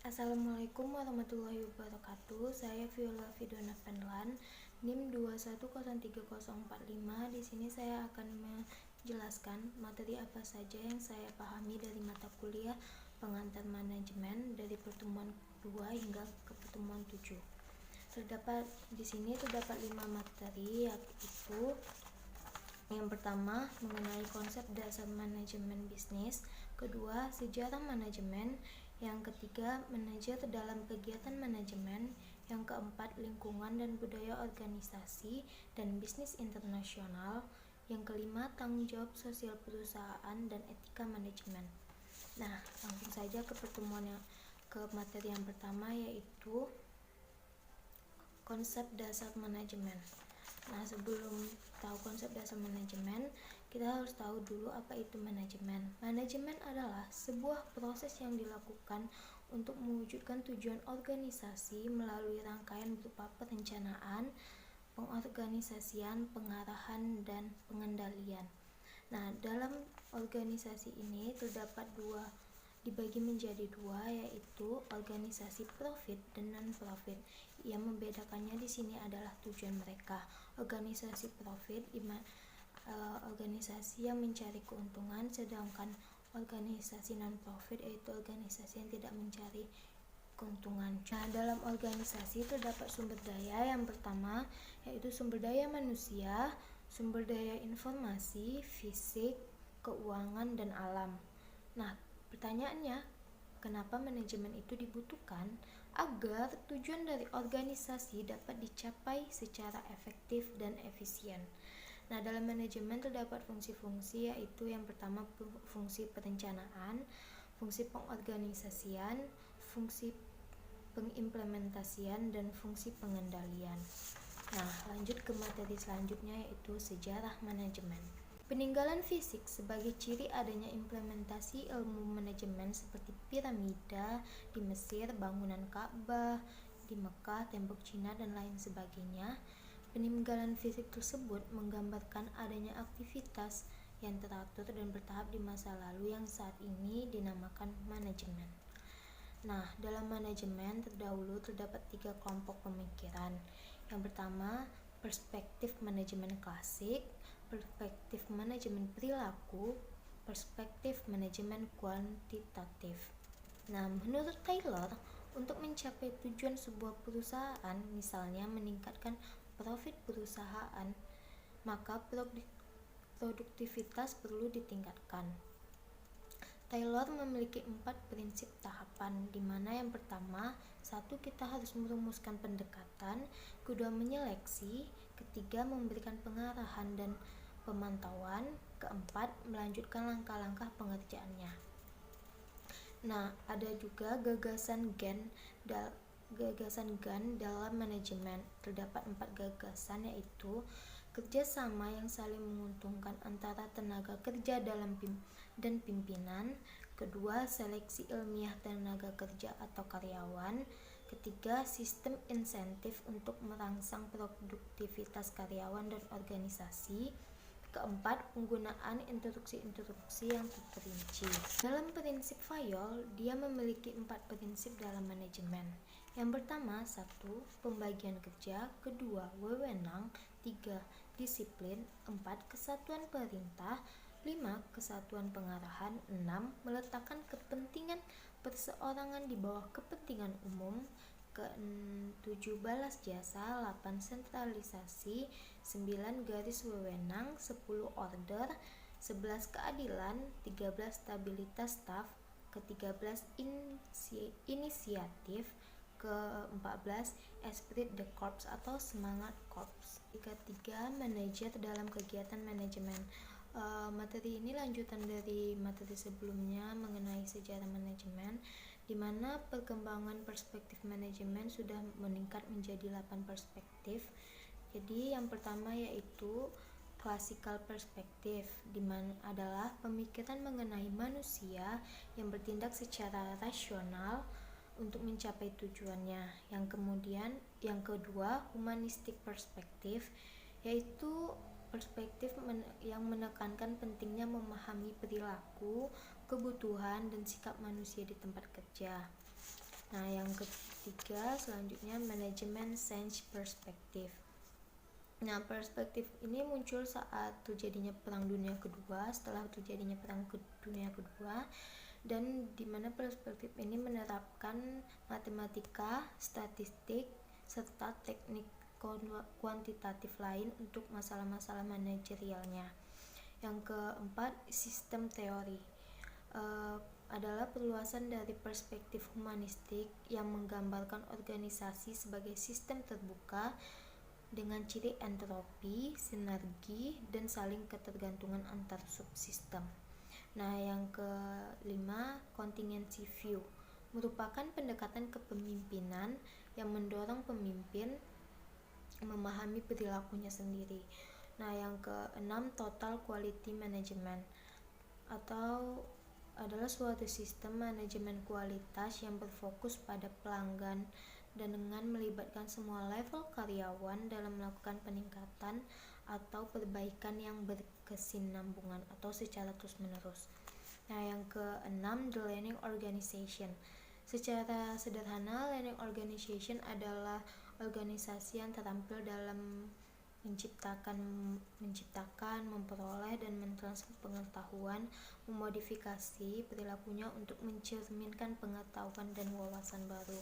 Assalamualaikum warahmatullahi wabarakatuh. Saya Viola Vidona Penlan, NIM 2103045. Di sini saya akan menjelaskan materi apa saja yang saya pahami dari mata kuliah pengantar manajemen dari pertemuan 2 hingga ke pertemuan 7. Di sini terdapat 5 materi, yaitu yang pertama mengenai konsep dasar manajemen bisnis, kedua sejarah manajemen, yang ketiga manajer dalam kegiatan manajemen, yang keempat lingkungan dan budaya organisasi dan bisnis internasional, yang kelima tanggung jawab sosial perusahaan dan etika manajemen. Nah, langsung saja ke materi yang pertama, yaitu konsep dasar manajemen. Nah, sebelum tahu konsep dasar manajemen, kita harus tahu dulu apa itu manajemen. Manajemen adalah sebuah proses yang dilakukan untuk mewujudkan tujuan organisasi melalui rangkaian berupa perencanaan, pengorganisasian, pengarahan, dan pengendalian. Nah, dalam organisasi ini dibagi menjadi dua, yaitu organisasi profit dan non-profit. Yang membedakannya di sini adalah tujuan mereka. Organisasi profit organisasi yang mencari keuntungan, sedangkan organisasi non-profit yaitu organisasi yang tidak mencari keuntungan. Nah, dalam organisasi terdapat sumber daya. Yang pertama yaitu sumber daya manusia, sumber daya informasi, fisik, keuangan, dan alam. Nah, pertanyaannya, kenapa manajemen itu dibutuhkan? Agar tujuan dari organisasi dapat dicapai secara efektif dan efisien. Nah, dalam manajemen terdapat fungsi-fungsi, yaitu yang pertama fungsi perencanaan, fungsi pengorganisasian, fungsi pengimplementasian, dan fungsi pengendalian. Nah, lanjut ke materi selanjutnya, yaitu sejarah manajemen. Peninggalan fisik sebagai ciri adanya implementasi ilmu manajemen seperti piramida di Mesir, bangunan Ka'bah di Mekah, tembok Cina, dan lain sebagainya. Peninggalan fisik tersebut menggambarkan adanya aktivitas yang teratur dan bertahap di masa lalu yang saat ini dinamakan manajemen. Nah, dalam manajemen terdahulu terdapat 3 kelompok pemikiran. Yang pertama, perspektif manajemen klasik, perspektif manajemen perilaku, perspektif manajemen kuantitatif. Nah, menurut Taylor, untuk mencapai tujuan sebuah perusahaan, misalnya meningkatkan profit perusahaan, maka produktivitas perlu ditingkatkan. Taylor memiliki 4 prinsip tahapan, di mana yang pertama, 1. Kita harus merumuskan pendekatan, kedua menyeleksi, ketiga memberikan pengarahan dan pemantauan, keempat melanjutkan langkah-langkah pengerjaannya. Nah, ada juga gagasan GAN dalam manajemen. Terdapat 4 gagasan, yaitu kerjasama yang saling menguntungkan antara tenaga kerja dan pimpinan, kedua seleksi ilmiah tenaga kerja atau karyawan, ketiga sistem insentif untuk merangsang produktivitas karyawan dan organisasi, keempat penggunaan instruksi-instruksi yang terperinci. Dalam prinsip Fayol, dia memiliki 4 prinsip dalam manajemen. Yang pertama, 1. Pembagian kerja, kedua wewenang, 3. Disiplin, 4. Kesatuan perintah, 5. Kesatuan pengarahan, 6. Meletakkan kepentingan perseorangan di bawah kepentingan umum, ke-7 balas jasa, 8 sentralisasi, 9 garis wewenang, 10 order, 11 keadilan, 13 stabilitas staf, ke-13 inisiatif, ke-14 esprit de corps atau semangat korps. Ketiga, manajer dalam kegiatan manajemen. Materi ini lanjutan dari materi sebelumnya mengenai sejarah manajemen, di mana perkembangan perspektif manajemen sudah meningkat menjadi 8 perspektif. Jadi yang pertama yaitu classical perspektif, di mana adalah pemikiran mengenai manusia yang bertindak secara rasional untuk mencapai tujuannya. Yang kedua, humanistic perspektif, yaitu perspektif yang menekankan pentingnya memahami perilaku, kebutuhan, dan sikap manusia di tempat kerja. Nah, yang ketiga selanjutnya manajemen change perspektif. Nah, perspektif ini muncul saat terjadinya Perang Dunia Kedua, setelah terjadinya Perang Dunia Kedua, dan di mana perspektif ini menerapkan matematika, statistik, serta teknik kuantitatif lain untuk masalah-masalah manajerialnya. Yang keempat, sistem teori adalah perluasan dari perspektif humanistik yang menggambarkan organisasi sebagai sistem terbuka dengan ciri entropi, sinergi, dan saling ketergantungan antar subsistem. Nah, yang kelima, contingency view merupakan pendekatan kepemimpinan yang mendorong pemimpin memahami perilakunya sendiri. Nah, yang keenam, total quality management atau adalah suatu sistem manajemen kualitas yang berfokus pada pelanggan dan dengan melibatkan semua level karyawan dalam melakukan peningkatan atau perbaikan yang berkesinambungan atau secara terus-menerus. Nah, yang keenam, the learning organization. Secara sederhana, learning organization adalah organisasi yang terampil dalam menciptakan, memperoleh dan mentransfer pengetahuan, memodifikasi perilakunya untuk mencerminkan pengetahuan dan wawasan baru.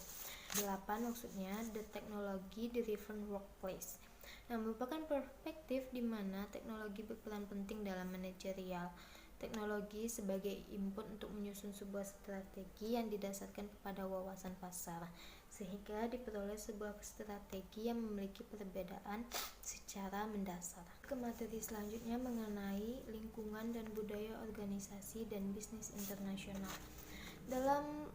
8 maksudnya the technology driven workplace. Nah, merupakan perspektif di mana teknologi berperan penting dalam manajerial. Teknologi sebagai input untuk menyusun sebuah strategi yang didasarkan kepada wawasan pasar, sehingga diperoleh sebuah strategi yang memiliki perbedaan secara mendasar. Ke materi selanjutnya mengenai lingkungan dan budaya organisasi dan bisnis internasional. Dalam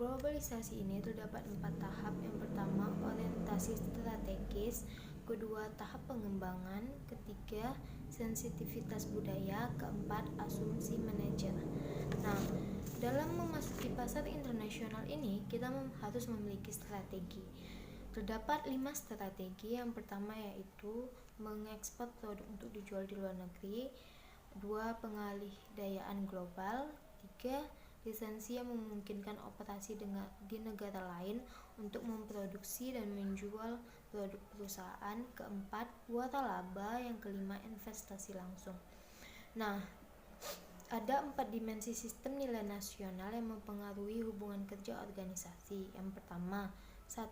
globalisasi ini terdapat 4 tahap. Yang pertama, orientasi strategis, kedua, tahap pengembangan, ketiga, sensitivitas budaya, keempat, asumsi manajer. Nah, dalam memasuki pasar internasional ini, kita harus memiliki strategi. Terdapat 5 strategi. Yang pertama yaitu mengekspor produk untuk dijual di luar negeri, 2, pengalih-dayaan global, 3, lisensi yang memungkinkan operasi di negara lain untuk memproduksi dan menjual produk perusahaan, keempat, waralaba, yang kelima, investasi langsung. Nah, ada 4 dimensi sistem nilai nasional yang mempengaruhi hubungan kerja organisasi. Yang pertama, 1.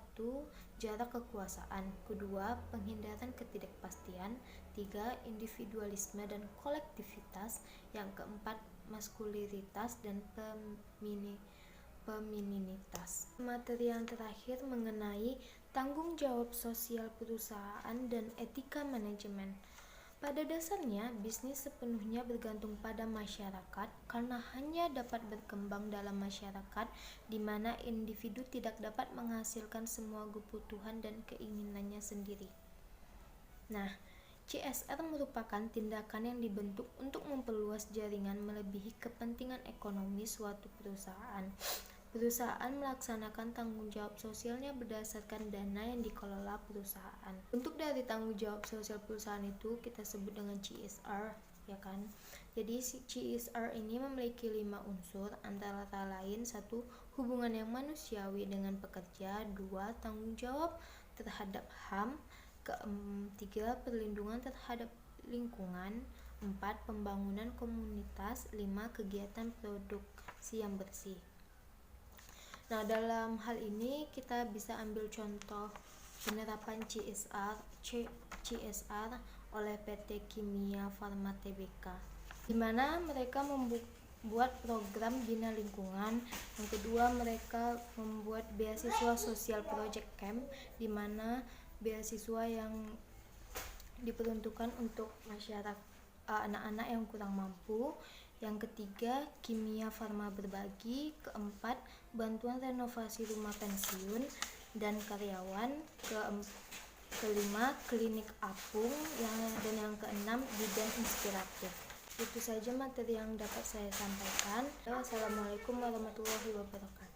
Jarak kekuasaan, kedua, penghindaran ketidakpastian, 3. Individualisme dan kolektivitas, yang keempat, maskulinitas dan femininitas. Materi yang terakhir mengenai tanggung jawab sosial perusahaan dan etika manajemen. Pada dasarnya, bisnis sepenuhnya bergantung pada masyarakat karena hanya dapat berkembang dalam masyarakat di mana individu tidak dapat menghasilkan semua kebutuhan dan keinginannya sendiri. Nah, CSR merupakan tindakan yang dibentuk untuk memperluas jaringan melebihi kepentingan ekonomi suatu perusahaan. Perusahaan melaksanakan tanggung jawab sosialnya berdasarkan dana yang dikelola perusahaan. Bentuk dari tanggung jawab sosial perusahaan itu kita sebut dengan CSR, ya kan? Jadi CSR ini memiliki 5 unsur, antara lain 1. Hubungan yang manusiawi dengan pekerja, 2. Tanggung jawab terhadap HAM, ketiga, perlindungan terhadap lingkungan, 4. Pembangunan komunitas, 5. Kegiatan produksi yang bersih. Nah, dalam hal ini kita bisa ambil contoh penerapan CSR oleh PT Kimia Farma Tbk, di mana mereka membuat program bina lingkungan. Yang kedua, mereka membuat beasiswa sosial project camp, di mana beasiswa yang diperuntukkan untuk masyarakat anak-anak yang kurang mampu. Yang ketiga, kimia farma berbagi. Keempat, bantuan renovasi rumah pensiun dan karyawan. Kelima, klinik apung. Dan yang keenam, bidan inspiratif. Itu saja materi yang dapat saya sampaikan. Wassalamualaikum warahmatullahi wabarakatuh.